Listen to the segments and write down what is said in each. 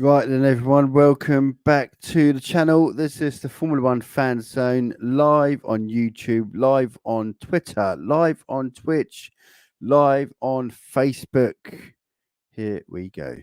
Right then, everyone, welcome back to the channel. This is the Formula One Fan Zone live on YouTube, live on Twitter, live on Twitch, live on Facebook. Here we go.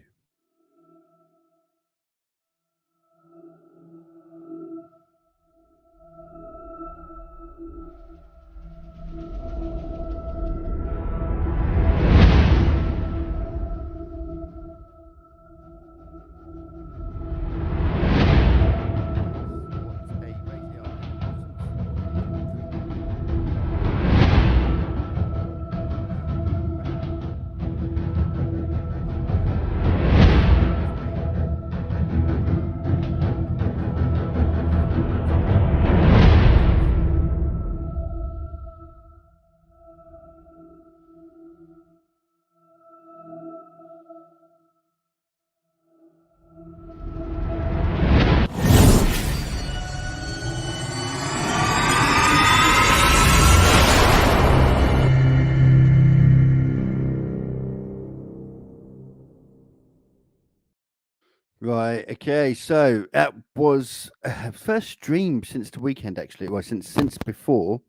Right, okay, so that was first stream since the weekend, actually. Well, since before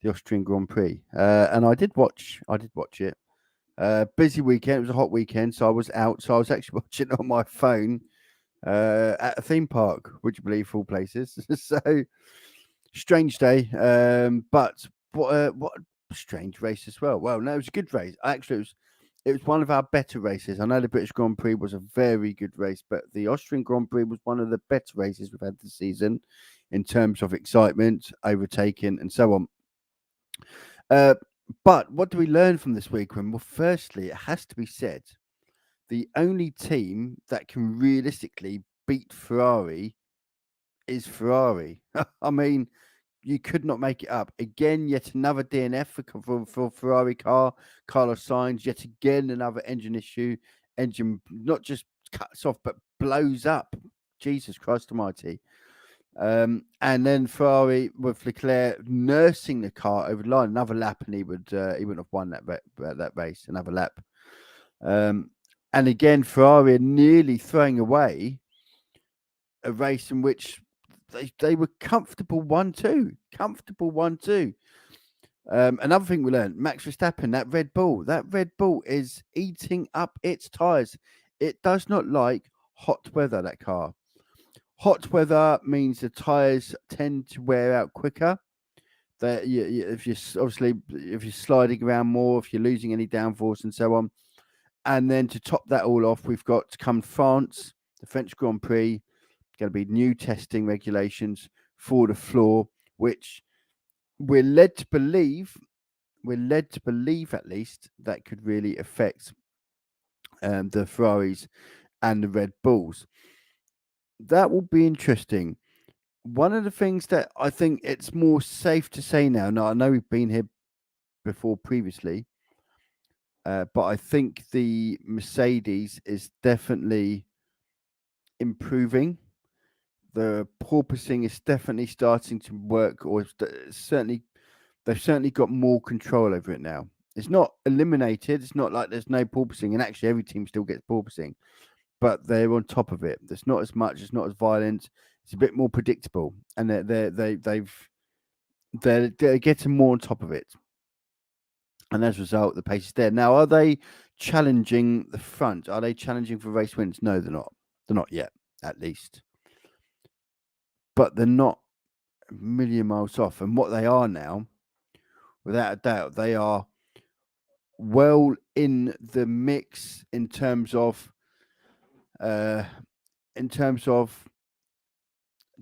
the Austrian Grand Prix, and I did watch it. Busy weekend. It was a hot weekend, so I was out. So I was actually watching it on my phone at a theme park. Would you believe, all places? So strange day. But what a strange race as well. Well, no, it was a good race. Actually, it was one of our better races. I know the British Grand Prix was a very good race, but the Austrian Grand Prix was one of the better races we've had this season in terms of excitement, overtaking, and so on. But what do we learn from this weekend? Well, firstly, it has to be said, the only team that can realistically beat Ferrari is Ferrari. I mean, you could not make it up. Again, yet another DNF for Ferrari car. Carlos Sainz, yet again, another engine issue. Engine not just cuts off, but blows up. Jesus Christ almighty. And then Ferrari with Leclerc nursing the car over the line, another lap, and he wouldn't have won that race. Another lap. And again, Ferrari are nearly throwing away a race in which they were comfortable 1-2. Comfortable 1-2. Another thing we learned, Max Verstappen, that Red Bull is eating up its tyres. It does not like hot weather, that car. Hot weather means the tyres tend to wear out quicker. If you're sliding around more, if you're losing any downforce and so on. And then to top that all off, we've got come France, the French Grand Prix, going to be new testing regulations for the floor, which we're led to believe at least that could really affect the Ferraris and the Red Bulls. That will be interesting. One of the things that I think it's more safe to say now, I know we've been here before previously, but I think the Mercedes is definitely improving. The porpoising is definitely starting to work, or they've certainly got more control over it now. It's not eliminated. It's not like there's no porpoising, and actually every team still gets porpoising, but they're on top of it. There's not as much. It's not as violent. It's a bit more predictable, and they're getting more on top of it. And as a result, the pace is there. Now, are they challenging the front? Are they challenging for race wins? No, they're not. They're not yet, at least. But they're not a million miles off. And what they are now, without a doubt, they are well in the mix in terms of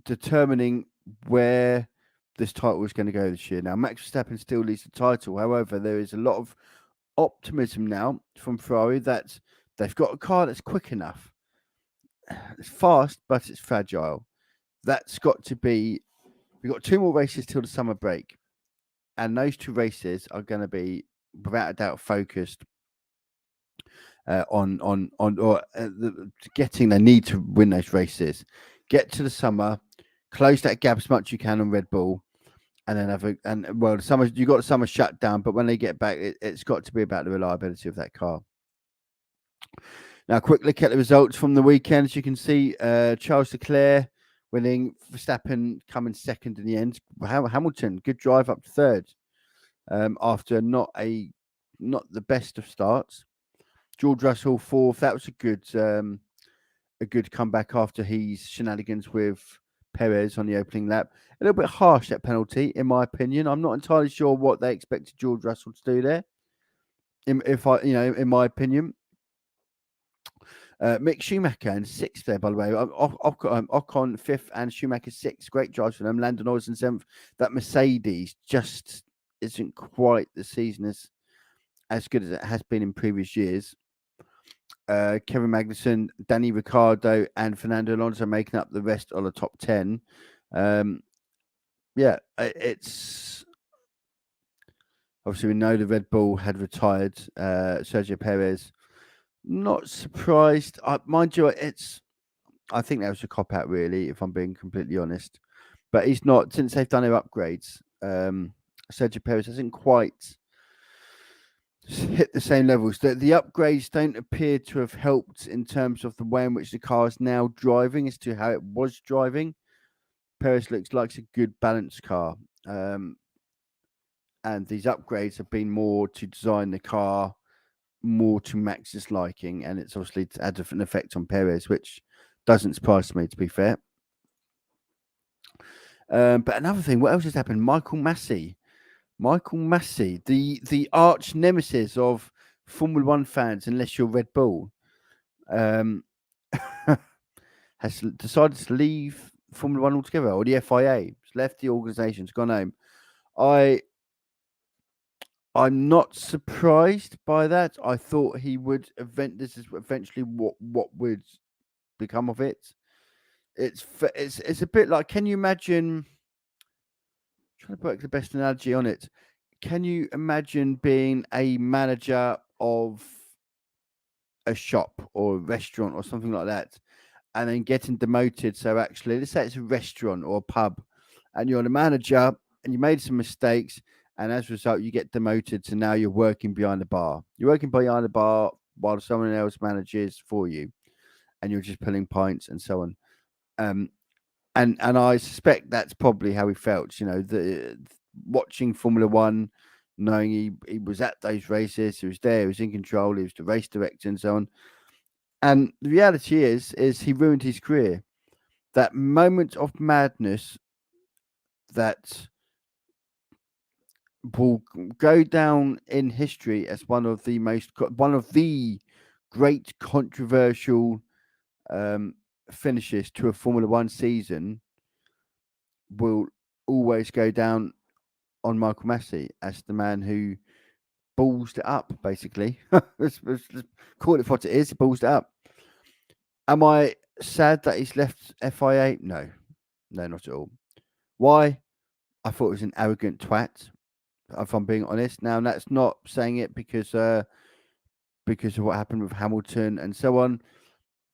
determining where this title is going to go this year. Now, Max Verstappen still leads the title. However, there is a lot of optimism now from Ferrari that they've got a car that's quick enough. It's fast, but it's fragile. That's got to be. We've got 2 more races till the summer break, and those 2 races are going to be, without a doubt, focused getting. They need to win those races. Get to the summer, close that gap as much as you can on Red Bull, and then the summer, you got the summer shut down. But when they get back, it's got to be about the reliability of that car. Now, quick look at the results from the weekend. As you can see, Charles Leclerc winning, Verstappen coming second in the end. Hamilton, good drive up to third after not the best of starts. George Russell fourth. That was a good comeback after his shenanigans with Perez on the opening lap. A little bit harsh, that penalty, in my opinion. I'm not entirely sure what they expected George Russell to do there. In my opinion. Mick Schumacher in sixth there, by the way. Ocon fifth and Schumacher sixth. Great drives for them. Lando Norris in seventh. That Mercedes just isn't quite the season as good as it has been in previous years. Kevin Magnussen, Danny Ricciardo, and Fernando Alonso making up the rest of the top 10. It's obviously we know the Red Bull had retired. Sergio Perez. Not surprised. Mind you, I think that was a cop out, really, if I'm being completely honest. But he's not, since they've done their upgrades. Sergio Perez hasn't quite hit the same levels. The upgrades don't appear to have helped in terms of the way in which the car is now driving as to how it was driving. Perez looks like a good balanced car. And these upgrades have been more to design the car more to Max's liking, and it's obviously had an effect on Perez, which doesn't surprise me, to be fair. But another thing, what else has happened? Michael Masi, the arch nemesis of Formula One fans, unless you're Red Bull, has decided to leave Formula One altogether, or the FIA. He's left the organisation, has gone home. I'm not surprised by that. I thought he would this is eventually what would become of it. It's a bit like, can you imagine? I'm trying to put the best analogy on it. Can you imagine being a manager of a shop or a restaurant or something like that, and then getting demoted? So actually, let's say it's a restaurant or a pub, and you're the manager, and you made some mistakes. And as a result, you get demoted to now you're working behind the bar. You're working behind the bar while someone else manages for you, and you're just pulling pints and so on. And I suspect that's probably how he felt. Watching Formula One, knowing he was at those races, he was there, he was in control, he was the race director and so on. And the reality is he ruined his career. That moment of madness that will go down in history as one of the great controversial finishes to a Formula One season will always go down on Michael Masi as the man who ballsed it up, basically. let's call it what it is, ballsed it up. Am I sad that he's left FIA? No, not at all. Why? I thought he was an arrogant twat, if I'm being honest. Now, that's not saying it because of what happened with Hamilton and so on.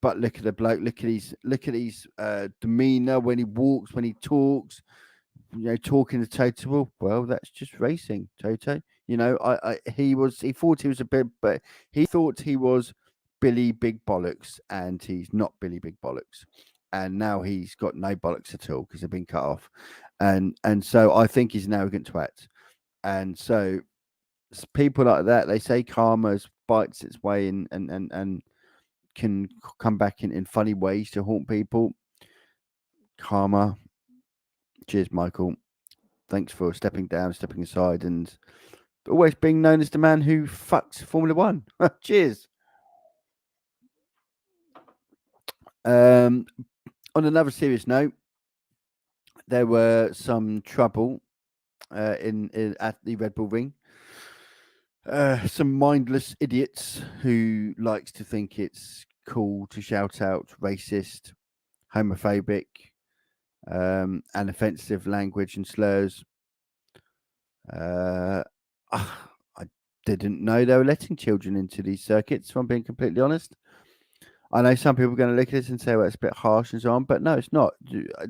But look at the bloke. Look at his demeanor when he walks, when he talks. Talking to Toto. Well, that's just racing, Toto. He thought he was a bit, but he thought he was Billy Big Bollocks, and he's not Billy Big Bollocks. And now he's got no bollocks at all because they've been cut off. And so I think he's an arrogant twat. And so people like that, they say karma bites its way in and can come back in funny ways to haunt people. Karma. Cheers, Michael. Thanks for stepping down, stepping aside, and always being known as the man who fucks Formula One. Cheers. On another serious note, there were some trouble in at the Red Bull Ring. Some mindless idiots who likes to think it's cool to shout out racist, homophobic, and offensive language and slurs. I didn't know they were letting children into these circuits, if I'm being completely honest. I know some people are going to look at this and say, well, it's a bit harsh and so on, but no, it's not.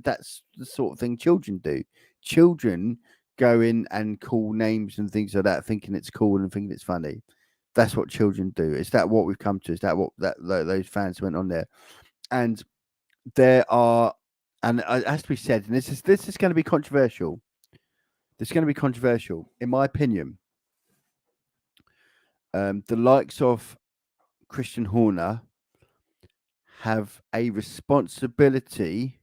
That's the sort of thing children do. Children go in and call names and things like that, thinking it's cool and thinking it's funny. That's what children do. Is that what we've come to? Is that what those fans went on there? And there are, and it has to be said, and this is going to be controversial. This is going to be controversial, in my opinion. The likes of Christian Horner have a responsibility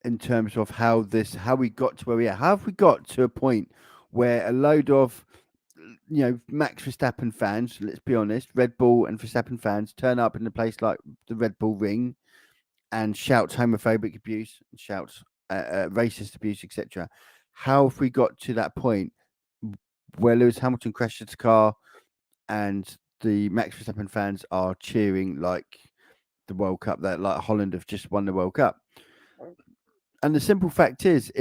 in terms of how we got to where we are. How have we got to a point where a load of Max Verstappen fans, let's be honest, Red Bull and Verstappen fans turn up in a place like the Red Bull Ring and shout homophobic abuse, and shout racist abuse, etc. How have we got to that point where Lewis Hamilton crashed his car and the Max Verstappen fans are cheering like the World Cup, that like Holland have just won the World Cup? And the simple fact is,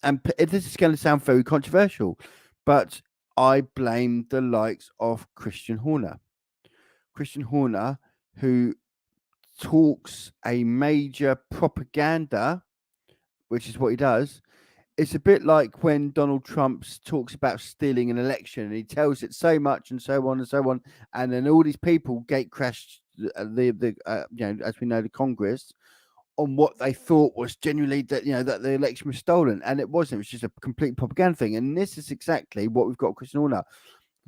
and this is going to sound very controversial, but I blame the likes of Christian Horner. Christian Horner, who talks a major propaganda, which is what he does. It's a bit like when Donald Trump talks about stealing an election, and he tells it so much and so on and so on, and then all these people gate crashed the as we know, the Congress, on what they thought was genuinely that that the election was stolen, and it wasn't. It was just a complete propaganda thing. And this is exactly what we've got with Christian Horner.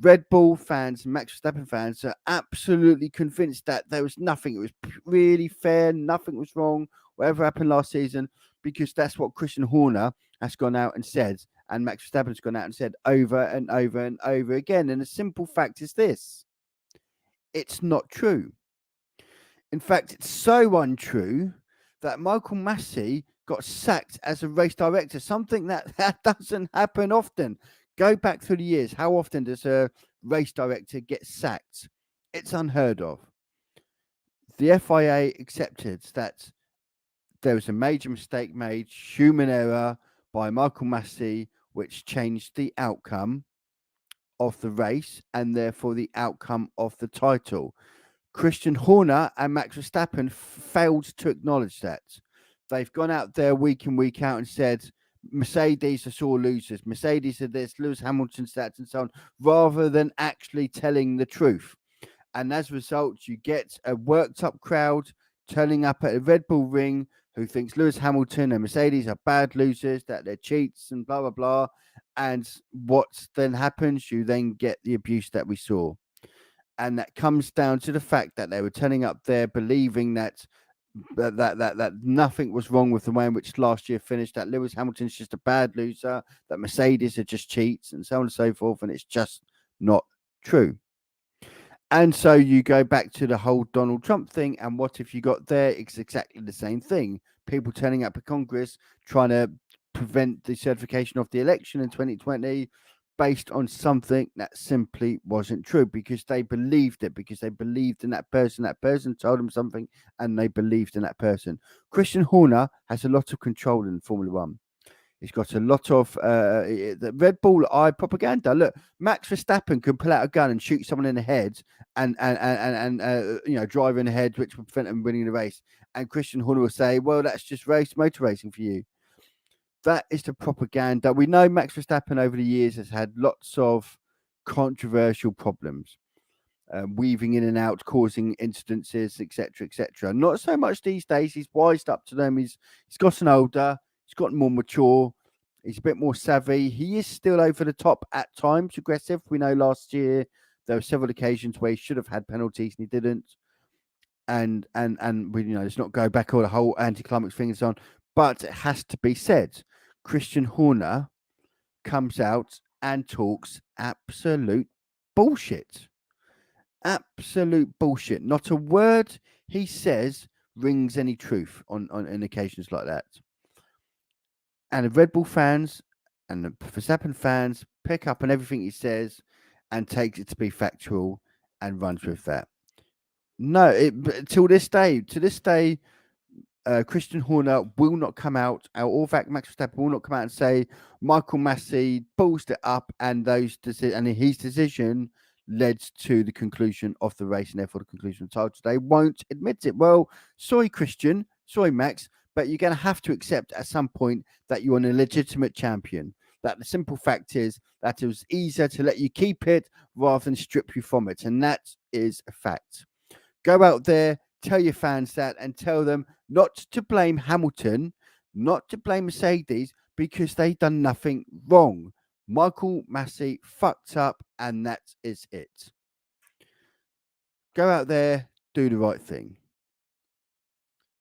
Red Bull fans and Max Verstappen fans are absolutely convinced that there was nothing. It was really fair. Nothing was wrong. Whatever happened last season, because that's what Christian Horner has gone out and said, and Max Verstappen's gone out and said over and over and over again. And the simple fact is this: it's not true. In fact, it's so untrue that Michael Masi got sacked as a race director, something that doesn't happen often. Go back through the years. How often does a race director get sacked? It's unheard of. The FIA accepted that there was a major mistake made, human error by Michael Masi, which changed the outcome of the race and therefore the outcome of the title. Christian Horner and Max Verstappen failed to acknowledge that. They've gone out there week in, week out and said, Mercedes are sore losers. Mercedes are this, Lewis Hamilton's that, and so on, rather than actually telling the truth. And as a result, you get a worked up crowd turning up at a Red Bull Ring who thinks Lewis Hamilton and Mercedes are bad losers, that they're cheats and blah, blah, blah. And what then happens? You then get the abuse that we saw. And that comes down to the fact that they were turning up there believing that nothing was wrong with the way in which last year finished, that Lewis Hamilton's just a bad loser, that Mercedes are just cheats, and so on and so forth. And it's just not true. And so you go back to the whole Donald Trump thing. And what if you got there? It's exactly the same thing. People turning up at Congress trying to prevent the certification of the election in 2020 based on something that simply wasn't true, because they believed it, because they believed in that person. That person told them something and they believed in that person. Christian Horner has a lot of control in Formula One. He's got a lot of the Red Bull eye propaganda. Look, Max Verstappen can pull out a gun and shoot someone in the head and drive in the head, which would prevent him winning the race. And Christian Horner will say, well, that's just motor racing for you. That is the propaganda. We know Max Verstappen over the years has had lots of controversial problems, weaving in and out, causing incidences, etc., etc. Not so much these days. He's wised up to them. He's gotten older. He's gotten more mature. He's a bit more savvy. He is still over the top at times, aggressive. We know last year there were several occasions where he should have had penalties and he didn't. And we let's not go back all the whole anti-climax thing and so on. But it has to be said, Christian Horner comes out and talks absolute bullshit. Absolute bullshit. Not a word he says rings any truth on occasions like that. And the Red Bull fans and the Verstappen fans pick up on everything he says and takes it to be factual and runs with that. No, to this day, Christian Horner will not come out, or Max Verstappen will not come out and say Michael Masi ballsed it up and his decision led to the conclusion of the race and therefore the conclusion of the title. They won't admit it. Well, sorry, Christian, sorry, Max, but you're going to have to accept at some point that you're an illegitimate champion. that the simple fact is that it was easier to let you keep it rather than strip you from it. And that is a fact. Go out there, tell your fans that, and tell them not to blame Hamilton, not to blame Mercedes, because they done nothing wrong. Michael Masi fucked up, and that is it. Go out there, do the right thing.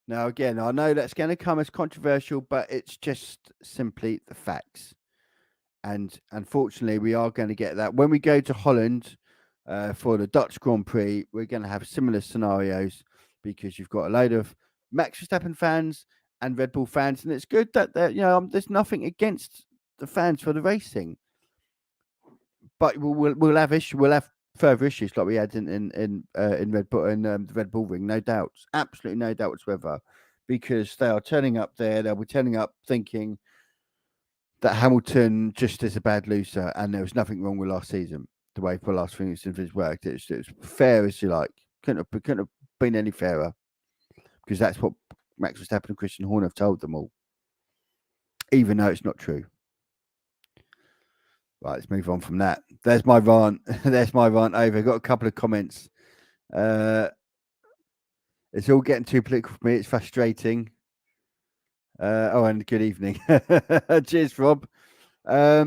Now, again, I know that's going to come as controversial, but it's just simply the facts. And unfortunately, we are going to get that. When we go to Holland for the Dutch Grand Prix, we're going to have similar scenarios because you've got a load of Max Verstappen fans and Red Bull fans. And it's good that, there's nothing against the fans for the racing. But we'll have further issues like we had in Red Bull and the Red Bull Ring, no doubts, absolutely no doubt whatsoever, because they are turning up there. They'll be turning up thinking that Hamilton just is a bad loser, and there was nothing wrong with last season. The way for last thing it's worked, it's fair as you like. Couldn't have been any fairer, because that's what Max Verstappen and Christian Horner have told them all, even though it's not true. Right, let's move on from that. There's my rant. There's my rant over. Got a couple of comments. It's all getting too political for me. It's frustrating. And good evening. Cheers, Rob. Yeah,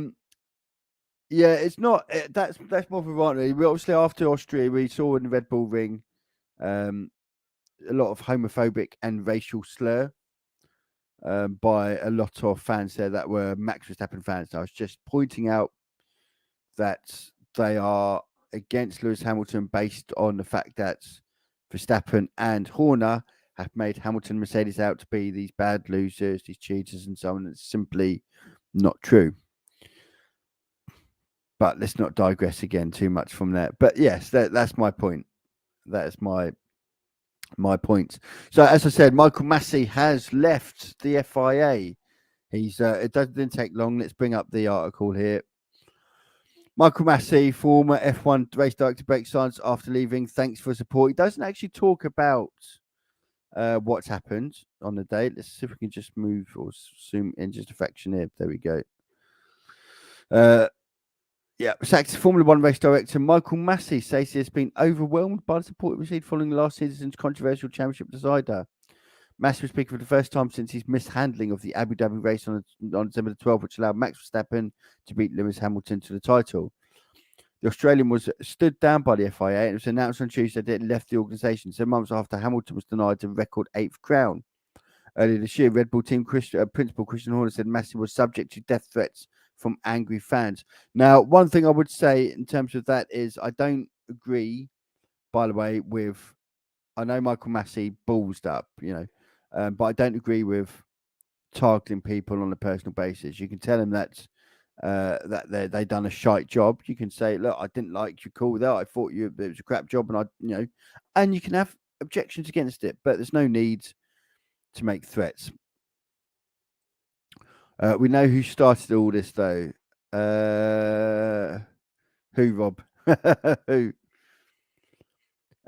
it's not. That's more of a rant. Really. We obviously after Austria, we saw in the Red Bull Ring a lot of homophobic and racial slur by a lot of fans there that were Max Verstappen fans. I was just pointing out that they are against Lewis Hamilton based on the fact that Verstappen and Horner have made Hamilton and Mercedes out to be these bad losers, these cheaters, and so on. It's simply not true. But let's not digress again too much from that. But yes, that's my point. That is my point. So as I said, Michael Masi has left the FIA. It didn't take long. Let's bring up the article here. Michael Masi, former F1 race director, breaks silence after leaving. Thanks for support. He doesn't actually talk about what's happened on the day. Let's see if we can just move or zoom in just a fraction here. There we go. Sacked Formula One race director Michael Masi says he has been overwhelmed by the support he received following last season's controversial championship decider. Masi was speaking for the first time since his mishandling of the Abu Dhabi race on December the 12th, which allowed Max Verstappen to beat Lewis Hamilton to the title. The Australian was stood down by the FIA, and it was announced on Tuesday that it left the organisation 7 months after Hamilton was denied the record 8th crown. Earlier this year, Red Bull team principal Christian Horner said Masi was subject to death threats from angry fans. Now, one thing I would say in terms of that is I don't agree, by the way, I know Michael Masi ballsed up, but I don't agree with targeting people on a personal basis. You can tell them that they done a shite job. You can say, look, I didn't like your call there. I thought it was a crap job, and and you can have objections against it, but there's no need to make threats. We know who started all this, though. Who, Rob? Who?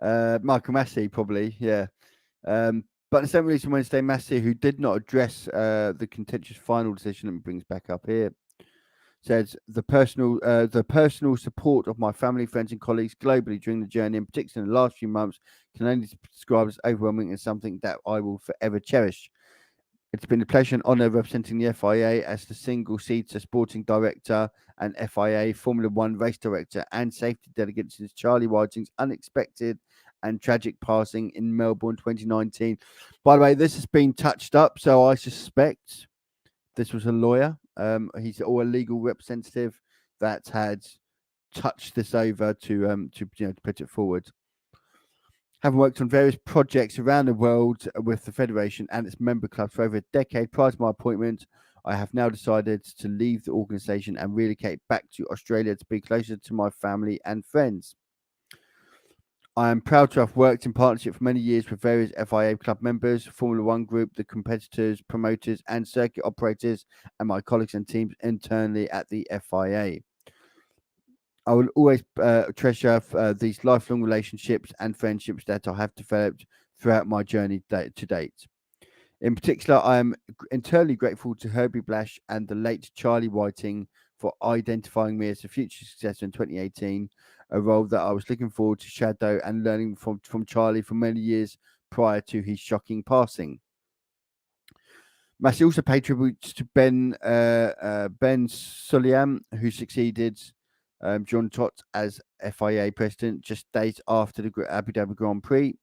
Michael Masi, probably, yeah. But in the same release on Wednesday, Masi, who did not address the contentious final decision and brings back up here, says the personal support of my family, friends, and colleagues globally during the journey, in particular in the last few months, can only be described as overwhelming and something that I will forever cherish. It's been a pleasure and honour representing the FIA as the single-seater sporting director and FIA Formula One race director and safety delegate since Charlie Whiting's unexpected and tragic passing in Melbourne 2019. By the way, this has been touched up, so I suspect this was a lawyer. He's or a legal representative that had touched this over to put it forward. Having worked on various projects around the world with the Federation and its member clubs for over a decade prior to my appointment, I have now decided to leave the organisation and relocate back to Australia to be closer to my family and friends. I am proud to have worked in partnership for many years with various FIA club members, Formula One Group, the competitors, promoters, and circuit operators, and my colleagues and teams internally at the FIA. I will always treasure these lifelong relationships and friendships that I have developed throughout my journey to date. In particular, I am eternally grateful to Herbie Blash and the late Charlie Whiting for identifying me as a future successor in 2018, a role that I was looking forward to shadow and learning from Charlie for many years prior to his shocking passing. Masi also paid tribute to Ben Sulayem, who succeeded John Tott as FIA president just days after the Abu Dhabi Grand Prix.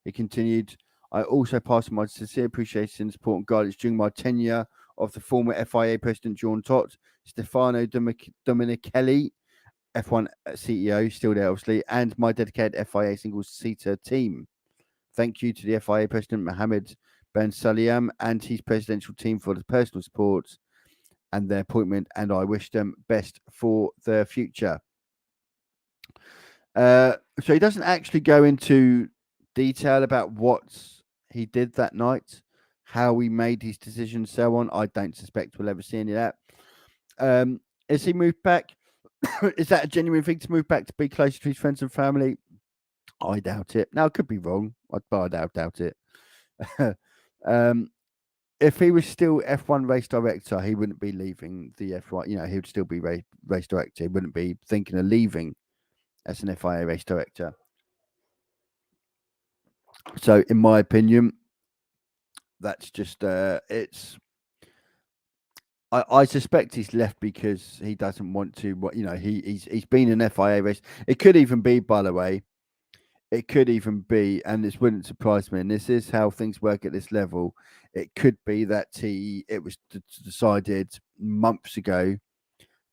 He continued, I also passed my sincere appreciation, support and guidance during my tenure of the former FIA president John Tott, Stefano Domenichelli, F1 CEO, still there obviously, and my dedicated FIA single-seater team. Thank you to the FIA president Mohammed Ben Sulayem and his presidential team for the personal support and their appointment, and I wish them best for their future. So he doesn't actually go into detail about what he did that night, how he made his decision, so on. I don't suspect we'll ever see any of that. Is he moved back? Is that a genuine thing to move back to be closer to his friends and family? I doubt it. Now, I could be wrong, but I doubt it. If he was still F1 race director, he wouldn't be leaving the F1. You know, he would still be race director. He wouldn't be thinking of leaving as an FIA race director. So, in my opinion, that's just it's. I suspect he's left because he doesn't want to. What he's been an FIA race. It could even be, by the way, it could even be, and this wouldn't surprise me. And this is how things work at this level. It could be that it was decided months ago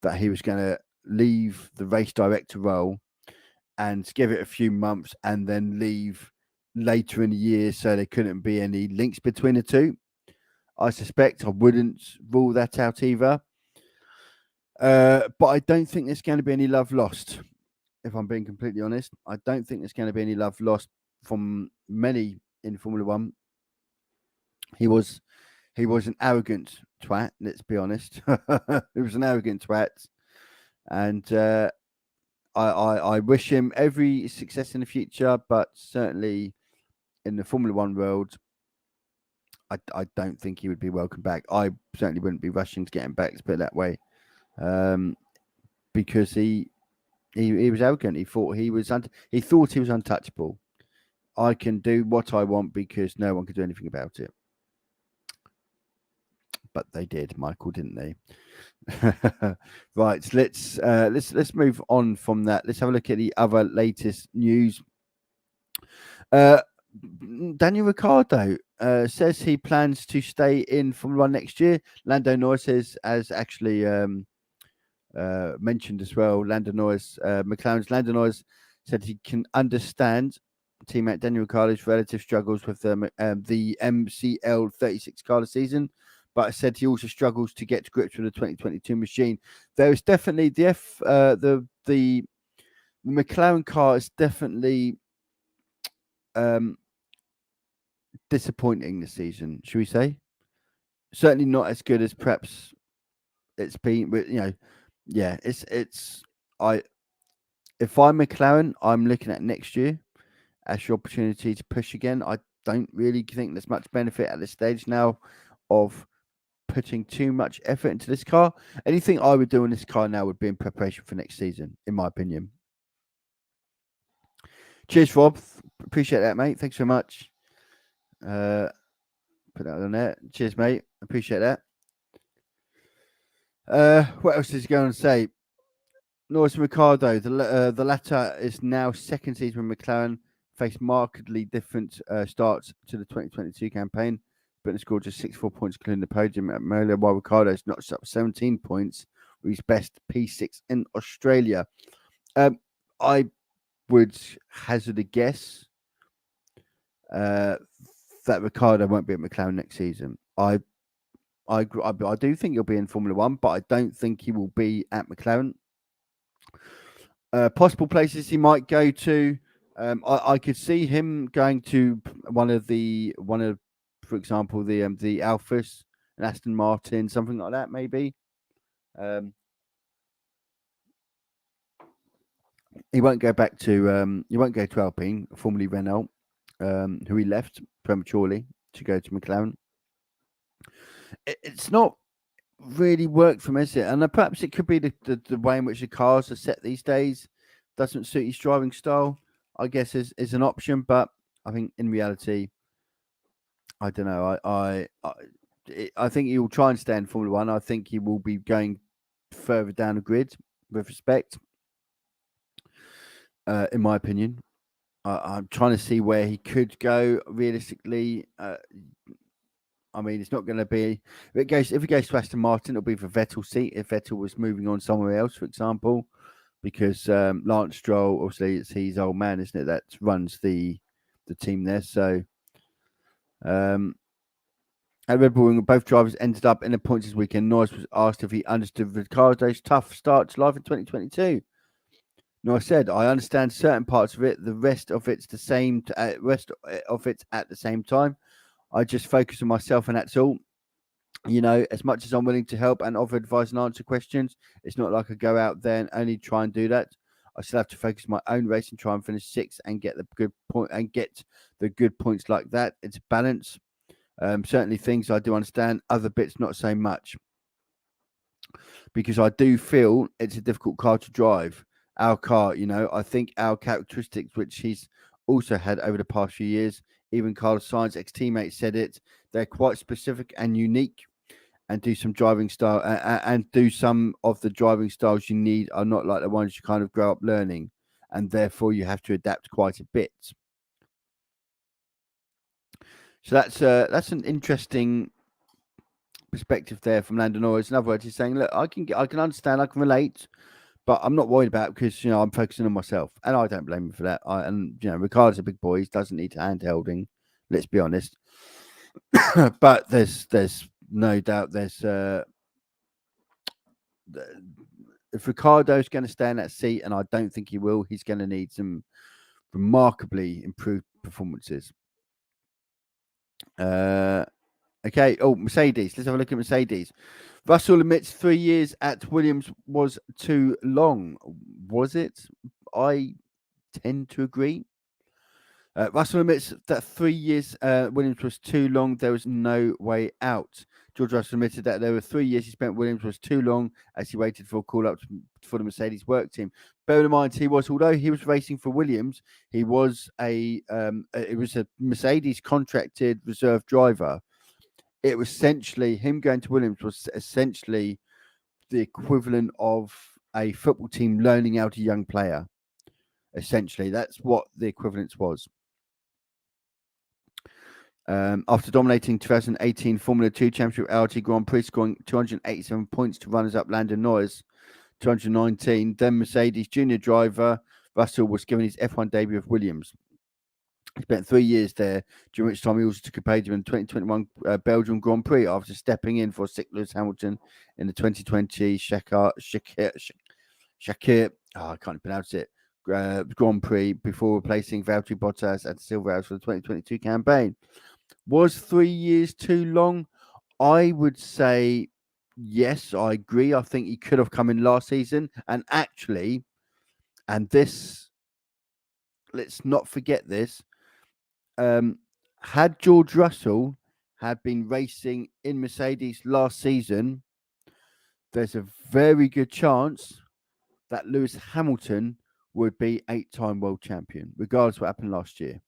that he was going to leave the race director role and give it a few months and then leave later in the year, so there couldn't be any links between the two. I suspect. I wouldn't rule that out either. But I don't think there's going to be any love lost. If I'm being completely honest, I don't think there's going to be any love lost from many in Formula One. He was an arrogant twat. Let's be honest. He was an arrogant twat, and I wish him every success in the future. But certainly in the Formula One world, I don't think he would be welcome back. I certainly wouldn't be rushing to get him back. Let's put it that way, because he was arrogant. He thought he was untouchable. I can do what I want because no one can do anything about it. But they did, Michael, didn't they? Right, let's move on from that. Let's have a look at the other latest news. Daniel Ricciardo says he plans to stay in Formula One next year. Lando Norris has actually mentioned as well. McLaren's Lando Norris said he can understand teammate Daniel Ricciardo's relative struggles with the MCL 36 car this season, but said he also struggles to get to grips with the 2022 machine. There is definitely the McLaren car is definitely disappointing this season, should we say? Certainly not as good as perhaps it's been. But if I'm McLaren, I'm looking at next year as your opportunity to push again. I don't really think there's much benefit at this stage now of putting too much effort into this car. Anything I would do in this car now would be in preparation for next season, in my opinion. Cheers, Rob. Appreciate that, mate. Thanks so much. Put that on there. Cheers, mate. Appreciate that. What else is he going to say? Norris and Ricciardo, the latter is now second season with McLaren, faced markedly different starts to the 2022 campaign, but scored just 64 points, including the podium at Mola, while Ricciardo's notched up 17 points with his best P6 in Australia. I would hazard a guess that Ricciardo won't be at McLaren next season. I do think he'll be in Formula One, but I don't think he will be at McLaren. Possible places he might go to. I could see him going to one of, for example, the Alphas, an Aston Martin, something like that, maybe. He won't go back to Alpine, formerly Renault, who he left prematurely to go to McLaren. It's not really worked for him, is it? And perhaps it could be the way in which the cars are set these days doesn't suit his driving style. I guess is an option, but I think in reality, I don't know. I think he will try and stay in Formula One. I think he will be going further down the grid with respect, in my opinion. I'm trying to see where he could go realistically. I mean, it's not going to be if it goes to Aston Martin, it'll be for Vettel's seat. If Vettel was moving on somewhere else, for example, because Lance Stroll, obviously, it's his old man, isn't it? That runs the team there. So, at Red Bull, both drivers ended up in the points this weekend. Norris was asked if he understood Ricciardo's tough start to life in 2022. Norris said, "I understand certain parts of it. The rest of it's the same. Rest of it's at the same time. I just focus on myself, and that's all. You know, as much as I'm willing to help and offer advice and answer questions, it's not like I go out there and only try and do that. I still have to focus on my own race and try and finish sixth and get the good point and get the good points like that. It's balance. Certainly things I do understand, other bits not so much, because I do feel it's a difficult car to drive. Our car, you know, I think our characteristics, which he's also had over the past few years, even Carlos Sainz, ex-teammate, said it, they're quite specific and unique, and do some driving style and do some of the driving styles you need are not like the ones you kind of grow up learning, and therefore you have to adapt quite a bit. So that's an interesting perspective there from Lando Norris. In other words, he's saying, look, I can understand, I can relate, but I'm not worried about it because, you know, I'm focusing on myself, and I don't blame him for that. And you know, Ricardo's a big boy; he doesn't need handholding. Let's be honest. But there's no doubt if Ricardo's going to stay in that seat, and I don't think he will, he's going to need some remarkably improved performances. Okay. Oh, Mercedes. Let's have a look at Mercedes. Russell admits 3 years at Williams was too long. Was it? I tend to agree. Russell admits that 3 years Williams was too long. There was no way out. George Russell admitted that there were 3 years he spent Williams was too long as he waited for a call up for the Mercedes work team. Bear in mind, although he was racing for Williams, he was it was a Mercedes contracted reserve driver. It was essentially him going to Williams was essentially the equivalent of a football team loaning out a young player. Essentially, that's what the equivalence was. After dominating 2018 Formula 2 Championship LT Grand Prix, scoring 287 points to runners-up Lando Norris, 219, then Mercedes junior driver Russell was given his F1 debut with Williams. He spent 3 years there, during which time he also took a podium in the 2021 Belgian Grand Prix after stepping in for sick Lewis Hamilton in the 2020 Shakir, I can't pronounce it, Grand Prix before replacing Valtteri Bottas at the Silver House for the 2022 campaign. Was 3 years too long? I would say yes, I agree. I think he could have come in last season. And actually, and this, let's not forget this, had George Russell had been racing in Mercedes last season, there's a very good chance that Lewis Hamilton would be 8-time world champion, regardless of what happened last year.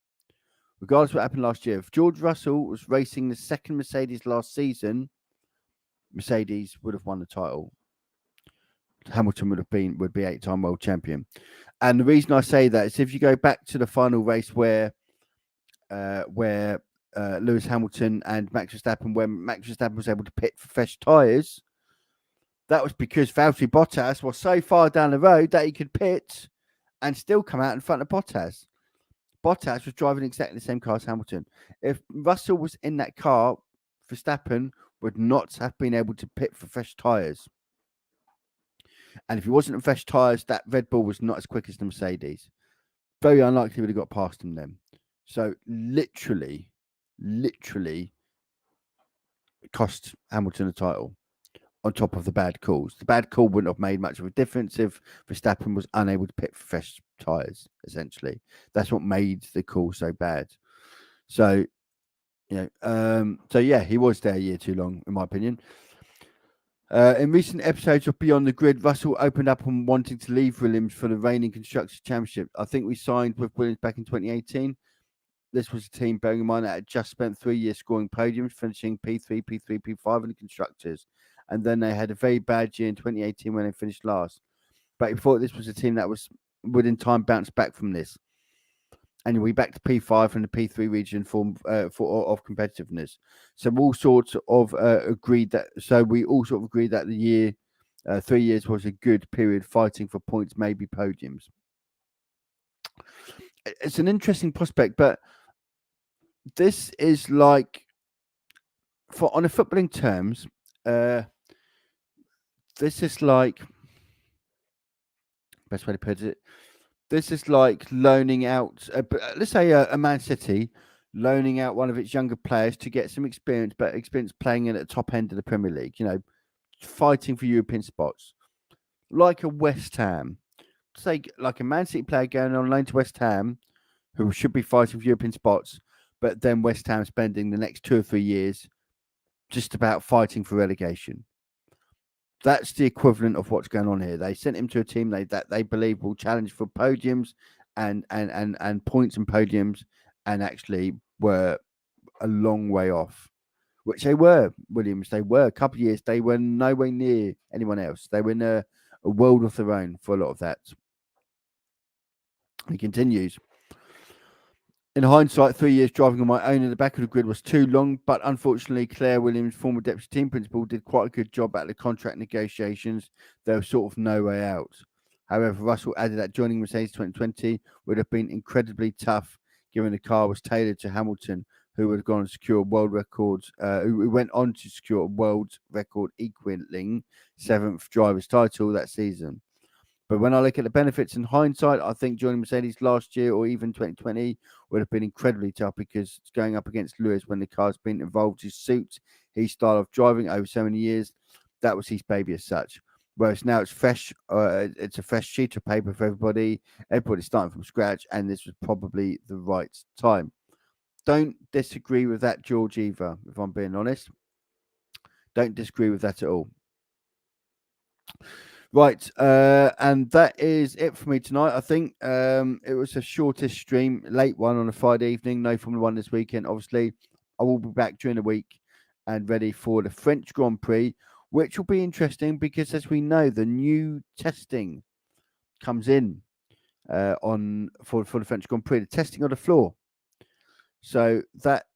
If George Russell was racing the second Mercedes last season, Mercedes would have won the title. Hamilton would be 8-time world champion. And the reason I say that is if you go back to the final race where Lewis Hamilton and Max Verstappen, when Max Verstappen was able to pit for fresh tyres, that was because Valtteri Bottas was so far down the road that he could pit and still come out in front of Bottas. Bottas was driving exactly the same car as Hamilton. If Russell was in that car, Verstappen would not have been able to pit for fresh tyres. And if he wasn't on fresh tyres, that Red Bull was not as quick as the Mercedes. Very unlikely he would have got past him then. So literally, it cost Hamilton a title on top of the bad calls. The bad call wouldn't have made much of a difference if Verstappen was unable to pit for fresh tyres, essentially. That's what made the call so bad. So, you know, he was there a year too long, in my opinion. In recent episodes of Beyond the Grid, Russell opened up on wanting to leave Williams for the reigning Constructors' Championship. I think we signed with Williams back in 2018. This was a team, bearing in mind, that had just spent 3 years scoring podiums, finishing P3, P3, P5 in the Constructors. And then they had a very bad year in 2018 when they finished last. But he thought this was a team that would in time bounce back from this. And we back to P5 and the P3 region form of competitiveness. So we all sorts of agreed that. So we all sort of agreed that the year, 3 years, was a good period fighting for points, maybe podiums. It's an interesting prospect, but this is like, on a footballing terms, this is like, best way to put it. This is like loaning out, let's say a Man City loaning out one of its younger players to get some experience, but experience playing in at the top end of the Premier League, fighting for European spots. Like a West Ham, say like a Man City player going on loan to West Ham, who should be fighting for European spots, but then West Ham spending the next 2 or 3 years just about fighting for relegation. That's the equivalent of what's going on here. They sent him to a team that they believe will challenge for podiums and points and podiums, and actually were a long way off. Which they were, Williams. They were a couple of years. They were nowhere near anyone else. They were in a world of their own for a lot of that. He continues. In hindsight, 3 years driving on my own in the back of the grid was too long, but unfortunately, Claire Williams, former deputy team principal, did quite a good job at the contract negotiations. There was sort of no way out. However, Russell added that joining Mercedes 2020 would have been incredibly tough, given the car was tailored to Hamilton, who would have gone and secure world records, who went on to secure a world record equaling 7th driver's title that season. But when I look at the benefits in hindsight, I think joining Mercedes last year or even 2020 would have been incredibly tough, because going up against Lewis when the car's been involved, his suit, his style of driving over so many years, that was his baby as such. Whereas now it's fresh, it's a fresh sheet of paper for everybody. Everybody's starting from scratch, and this was probably the right time. Don't disagree with that, George, either, if I'm being honest. Don't disagree with that at all. Right, and that is it for me tonight. I think it was the shortest stream, late one on a Friday evening. No Formula One this weekend, obviously. I will be back during the week and ready for the French Grand Prix, which will be interesting because, as we know, the new testing comes in for the French Grand Prix, the testing of the floor. So that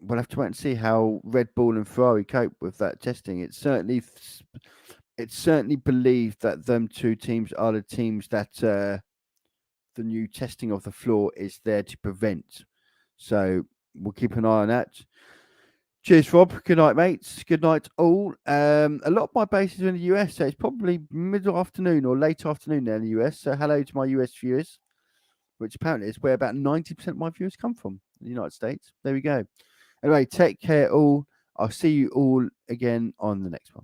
we'll have to wait and see how Red Bull and Ferrari cope with that testing. It's certainly believed that them two teams are the teams that the new testing of the floor is there to prevent. So we'll keep an eye on that. Cheers, Rob. Good night, mates. Good night, all. A lot of my bases are in the US, so it's probably middle afternoon or late afternoon there in the US. So hello to my US viewers, which apparently is where about 90% of my viewers come from, in the United States. There we go. Anyway, take care, all. I'll see you all again on the next one.